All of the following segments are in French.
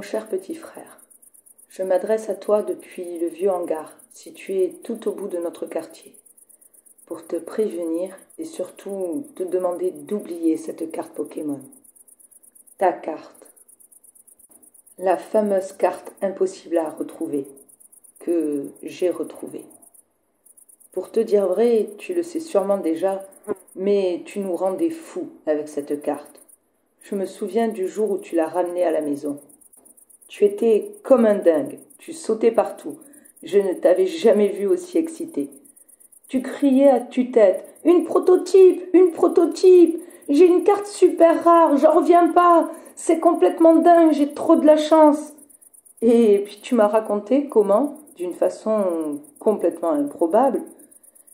cher petit frère, je m'adresse à toi depuis le vieux hangar, situé tout au bout de notre quartier, pour te prévenir et surtout te demander d'oublier cette carte Pokémon. Ta carte. La fameuse carte impossible à retrouver, que j'ai retrouvée. Pour te dire vrai, tu le sais sûrement déjà, mais tu nous rendais fous avec cette carte. Je me souviens du jour où tu l'as ramenée à la maison. Tu étais comme un dingue, tu sautais partout. Je ne t'avais jamais vu aussi excité. Tu criais à tue-tête, « Une prototype, une prototype! J'ai une carte super rare, j'en reviens pas! C'est complètement dingue, j'ai trop de la chance! » Et puis tu m'as raconté comment, d'une façon complètement improbable,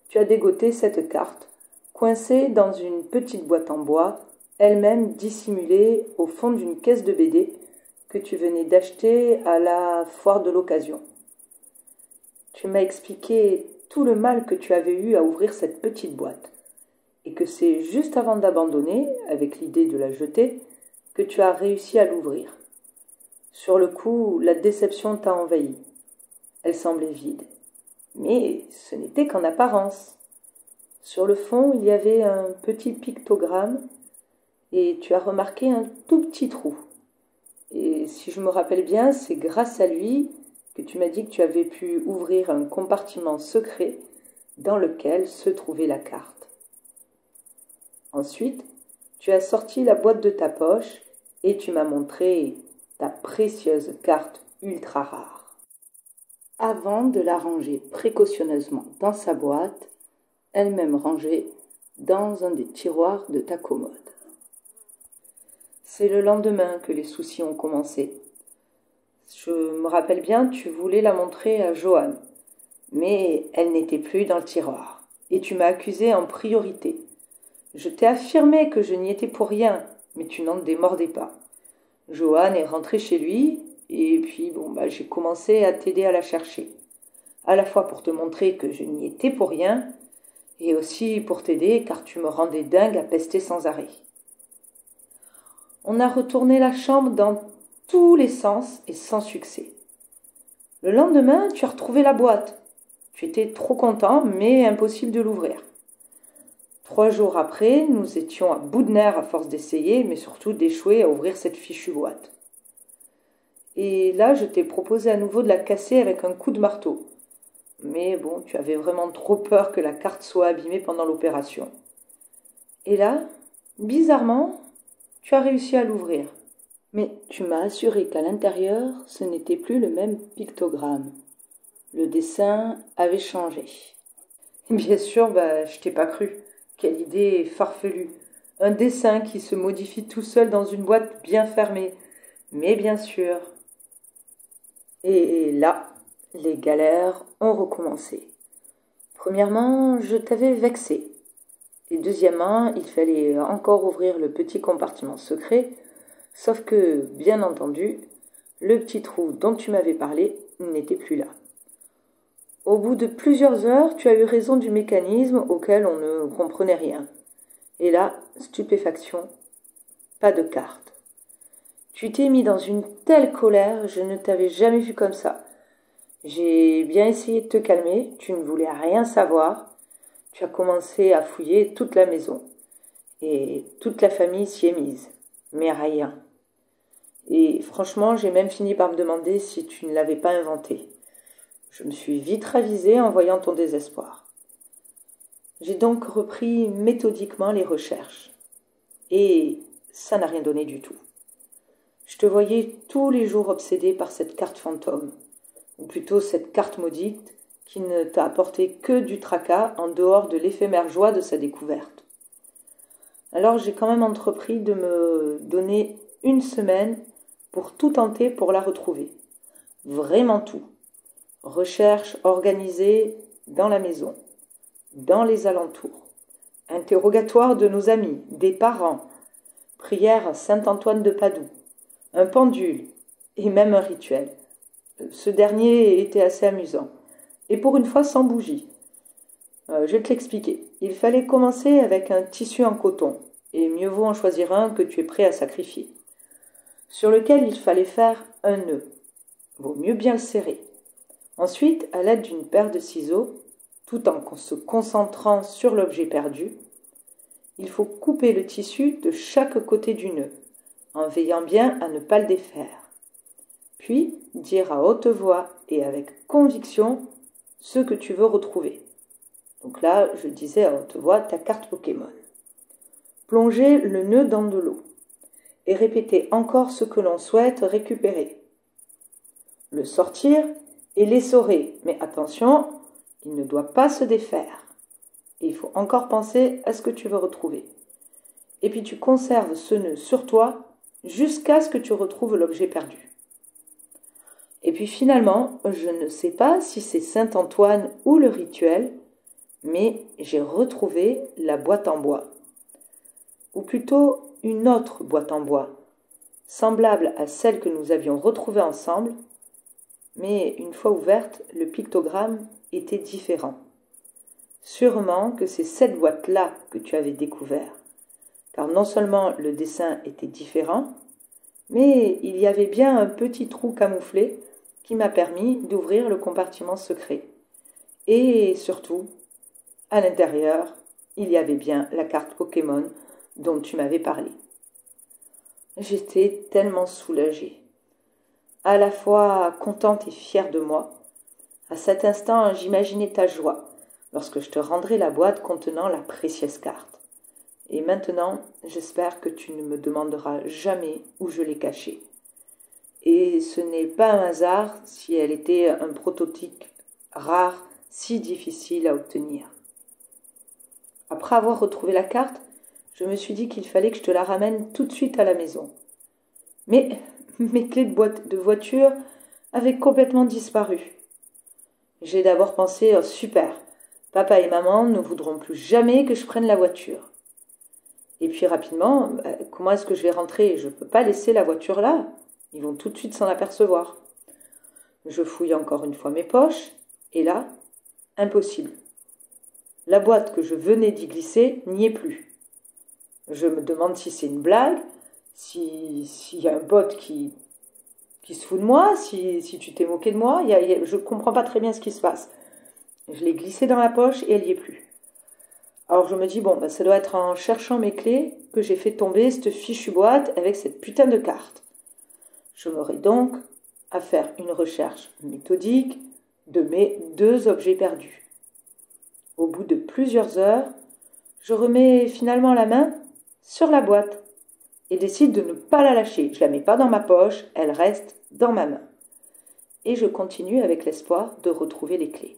tu as dégoté cette carte, coincée dans une petite boîte en bois, elle-même dissimulée au fond d'une caisse de BD que tu venais d'acheter à la foire de l'occasion. Tu m'as expliqué tout le mal que tu avais eu à ouvrir cette petite boîte, et que c'est juste avant d'abandonner, avec l'idée de la jeter, que tu as réussi à l'ouvrir. Sur le coup, la déception t'a envahi. Elle semblait vide. Mais ce n'était qu'en apparence. Sur le fond, il y avait un petit pictogramme, et tu as remarqué un tout petit trou. Et si je me rappelle bien, c'est grâce à lui que tu m'as dit que tu avais pu ouvrir un compartiment secret dans lequel se trouvait la carte. Ensuite, tu as sorti la boîte de ta poche et tu m'as montré ta précieuse carte ultra rare. Avant de la ranger précautionneusement dans sa boîte, elle-même rangée dans un des tiroirs de ta commode. C'est le lendemain que les soucis ont commencé. Je me rappelle bien, tu voulais la montrer à Joanne, mais elle n'était plus dans le tiroir, et tu m'as accusé en priorité. Je t'ai affirmé que je n'y étais pour rien, mais tu n'en démordais pas. Joanne est rentrée chez lui, et puis j'ai commencé à t'aider à la chercher, à la fois pour te montrer que je n'y étais pour rien, et aussi pour t'aider car tu me rendais dingue à pester sans arrêt. On a retourné la chambre dans tous les sens et sans succès. Le lendemain, tu as retrouvé la boîte. Tu étais trop content, mais impossible de l'ouvrir. 3 jours après, nous étions à bout de nerfs à force d'essayer, mais surtout d'échouer à ouvrir cette fichue boîte. Et là, je t'ai proposé à nouveau de la casser avec un coup de marteau. Mais tu avais vraiment trop peur que la carte soit abîmée pendant l'opération. Et là, bizarrement, tu as réussi à l'ouvrir. Mais tu m'as assuré qu'à l'intérieur, ce n'était plus le même pictogramme. Le dessin avait changé. Bien sûr, je t'ai pas cru. Quelle idée farfelue. Un dessin qui se modifie tout seul dans une boîte bien fermée. Mais bien sûr. Et là, les galères ont recommencé. Premièrement, je t'avais vexé. Et deuxièmement, il fallait encore ouvrir le petit compartiment secret, sauf que, bien entendu, le petit trou dont tu m'avais parlé n'était plus là. Au bout de plusieurs heures, tu as eu raison du mécanisme auquel on ne comprenait rien. Et là, stupéfaction, pas de carte. Tu t'es mis dans une telle colère, je ne t'avais jamais vu comme ça. J'ai bien essayé de te calmer, tu ne voulais rien savoir. Tu as commencé à fouiller toute la maison. Et toute la famille s'y est mise. Mais rien. Et franchement, j'ai même fini par me demander si tu ne l'avais pas inventé. Je me suis vite ravisée en voyant ton désespoir. J'ai donc repris méthodiquement les recherches. Et ça n'a rien donné du tout. Je te voyais tous les jours obsédé par cette carte fantôme, ou plutôt cette carte maudite qui ne t'a apporté que du tracas en dehors de l'éphémère joie de sa découverte. Alors j'ai quand même entrepris de me donner 1 semaine pour tout tenter pour la retrouver. Vraiment tout. Recherche organisée dans la maison, dans les alentours, interrogatoire de nos amis, des parents, prière à Saint-Antoine de Padoue, un pendule et même un rituel. Ce dernier était assez amusant, et pour une fois sans bougie. Je vais te l'expliquer. Il fallait commencer avec un tissu en coton, et mieux vaut en choisir un que tu es prêt à sacrifier. sur lequel il fallait faire un nœud. Vaut mieux bien le serrer. Ensuite, à l'aide d'une paire de ciseaux, tout en se concentrant sur l'objet perdu, il faut couper le tissu de chaque côté du nœud, en veillant bien à ne pas le défaire. Puis, dire à haute voix et avec conviction ce que tu veux retrouver. Donc là, je disais à haute voix ta carte Pokémon. Plonger le nœud dans de l'eau et répéter encore ce que l'on souhaite récupérer. Le sortir et l'essorer, mais attention, il ne doit pas se défaire. Et il faut encore penser à ce que tu veux retrouver. Et puis tu conserves ce nœud sur toi jusqu'à ce que tu retrouves l'objet perdu. Et puis finalement, je ne sais pas si c'est Saint-Antoine ou le rituel, mais j'ai retrouvé la boîte en bois. Ou plutôt une autre boîte en bois, semblable à celle que nous avions retrouvée ensemble, mais une fois ouverte, le pictogramme était différent. Sûrement que c'est cette boîte-là que tu avais découvert, car non seulement le dessin était différent, mais il y avait bien un petit trou camouflé qui m'a permis d'ouvrir le compartiment secret. Et surtout, à l'intérieur, il y avait bien la carte Pokémon dont tu m'avais parlé. J'étais tellement soulagée, à la fois contente et fière de moi. À cet instant, j'imaginais ta joie lorsque je te rendrai la boîte contenant la précieuse carte. Et maintenant, j'espère que tu ne me demanderas jamais où je l'ai cachée. Et ce n'est pas un hasard si elle était un prototype rare, si difficile à obtenir. Après avoir retrouvé la carte, je me suis dit qu'il fallait que je te la ramène tout de suite à la maison. Mais mes clés de voiture avaient complètement disparu. J'ai d'abord pensé, oh, super, papa et maman ne voudront plus jamais que je prenne la voiture. Et puis rapidement, comment est-ce que je vais rentrer? Je ne peux pas laisser la voiture là. Ils vont tout de suite s'en apercevoir. Je fouille encore une fois mes poches, et là, impossible. La boîte que je venais d'y glisser n'y est plus. Je me demande si c'est une blague, s'il y a un bot qui se fout de moi, si tu t'es moqué de moi. Je ne comprends pas très bien ce qui se passe. Je l'ai glissée dans la poche et elle n'y est plus. Alors je me dis, bon, ça doit être en cherchant mes clés que j'ai fait tomber cette fichue boîte avec cette putain de carte. Je m'aurai donc à faire une recherche méthodique de mes 2 objets perdus. Au bout de plusieurs heures, je remets finalement la main sur la boîte et décide de ne pas la lâcher. Je ne la mets pas dans ma poche, elle reste dans ma main. Et je continue avec l'espoir de retrouver les clés.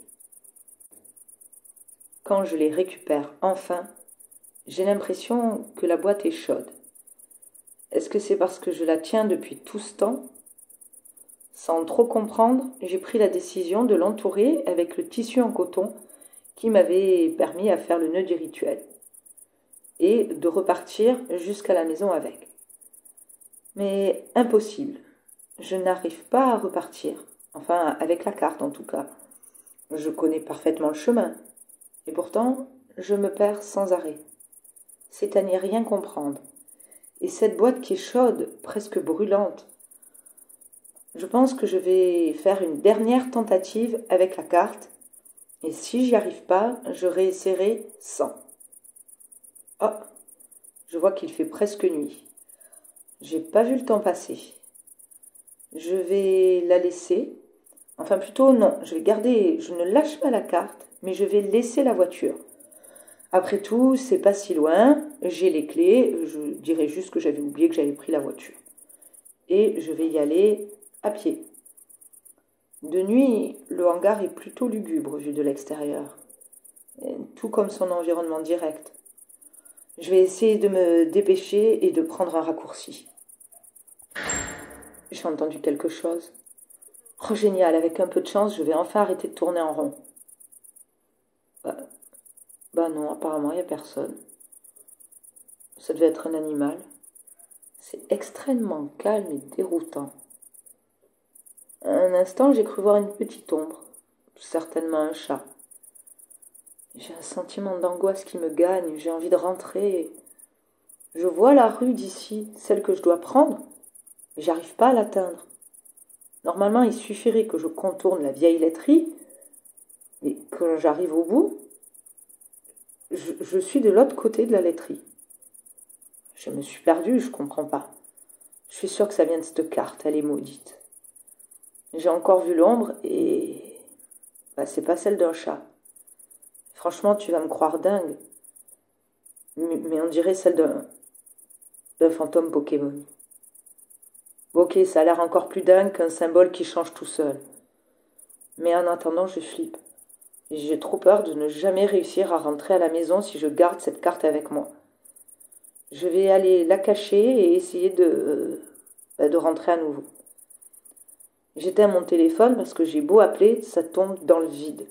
Quand je les récupère enfin, j'ai l'impression que la boîte est chaude. Est-ce que c'est parce que je la tiens depuis tout ce temps? Sans trop comprendre, j'ai pris la décision de l'entourer avec le tissu en coton qui m'avait permis à faire le nœud du rituel et de repartir jusqu'à la maison avec. Mais impossible, je n'arrive pas à repartir, enfin avec la carte en tout cas. Je connais parfaitement le chemin, et pourtant je me perds sans arrêt. C'est à n'y rien comprendre. Et cette boîte qui est chaude, presque brûlante. Je pense que je vais faire une dernière tentative avec la carte, et si j'y arrive pas, je réessayerai sans. Oh, je vois qu'il fait presque nuit. J'ai pas vu le temps passer. Je vais la laisser. Enfin plutôt non, je vais garder, je ne lâche pas la carte, mais je vais laisser la voiture. Après tout, c'est pas si loin, j'ai les clés, je dirais juste que j'avais oublié que j'avais pris la voiture. Et je vais y aller à pied. De nuit, le hangar est plutôt lugubre vu de l'extérieur, tout comme son environnement direct. Je vais essayer de me dépêcher et de prendre un raccourci. J'ai entendu quelque chose. Oh génial, avec un peu de chance, je vais enfin arrêter de tourner en rond. Bah non, apparemment, il n'y a personne. Ça devait être un animal. C'est extrêmement calme et déroutant. Un instant, j'ai cru voir une petite ombre, certainement un chat. J'ai un sentiment d'angoisse qui me gagne, j'ai envie de rentrer. Je vois la rue d'ici, celle que je dois prendre. Mais j'arrive pas à l'atteindre. Normalement, il suffirait que je contourne la vieille laiterie, mais quand j'arrive au bout, je suis de l'autre côté de la laiterie. Je me suis perdue, je comprends pas. Je suis sûre que ça vient de cette carte, elle est maudite. J'ai encore vu l'ombre et... c'est pas celle d'un chat. Franchement, tu vas me croire dingue, mais on dirait celle d'un fantôme Pokémon. Bon, ok, ça a l'air encore plus dingue qu'un symbole qui change tout seul. Mais en attendant, je flippe. J'ai trop peur de ne jamais réussir à rentrer à la maison si je garde cette carte avec moi. Je vais aller la cacher et essayer de rentrer à nouveau. J'éteins mon téléphone parce que j'ai beau appeler, ça tombe dans le vide.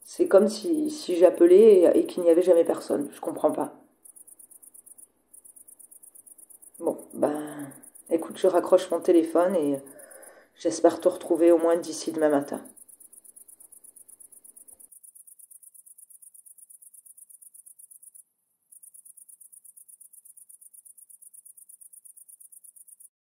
C'est comme si j'appelais et qu'il n'y avait jamais personne. Je comprends pas. Bon, écoute, je raccroche mon téléphone et j'espère te retrouver au moins d'ici demain matin.